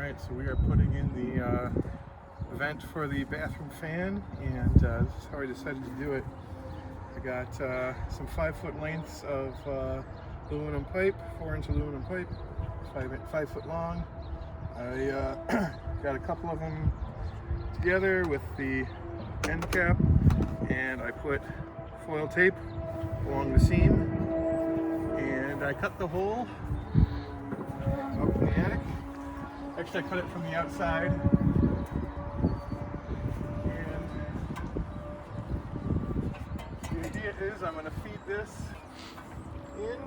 Alright, so we are putting in the vent for the bathroom fan, and this is how I decided to do it. I got some 5-foot lengths of aluminum pipe, 4-inch aluminum pipe, 5 foot long. I got a couple of them together with the end cap, and I put foil tape along the seam, and I cut the hole up in the attic. Actually, I cut it from the outside, and the idea is I'm going to feed this in.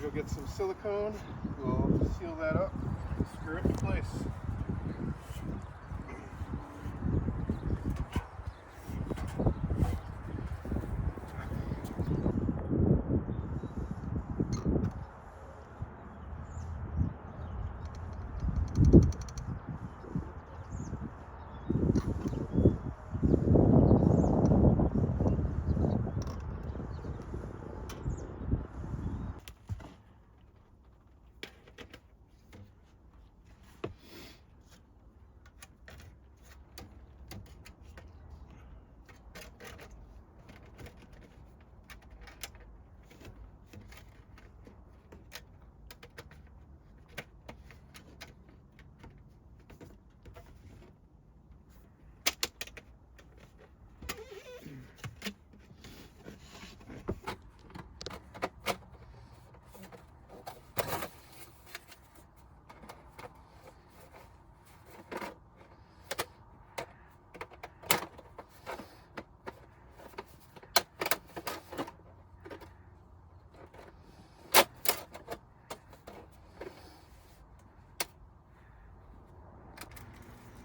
Go get some silicone, we'll seal that up, screw it in place.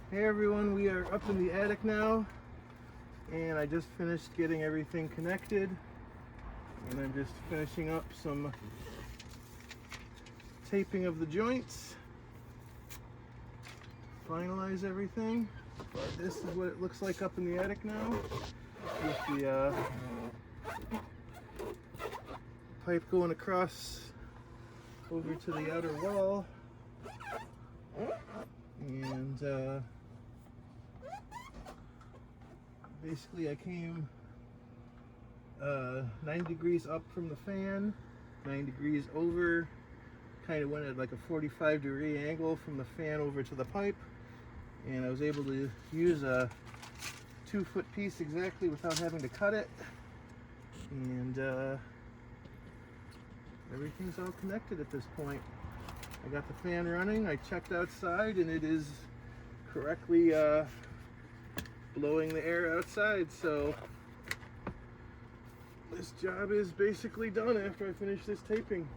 Hey everyone, we are up in the attic now, and I just finished getting everything connected, and I'm just finishing up some taping of the joints, finalize everything. But this is what it looks like up in the attic now, with the pipe going across over to the outer wall, and basically I came 9 degrees up from the fan, 9 degrees over, kind of went at like a 45-degree angle from the fan over to the pipe, and I was able to use a 2-foot piece exactly without having to cut it, and everything's all connected at this point. I got the fan running, I checked outside, and it is correctly blowing the air outside, so this job is basically done after I finish this taping.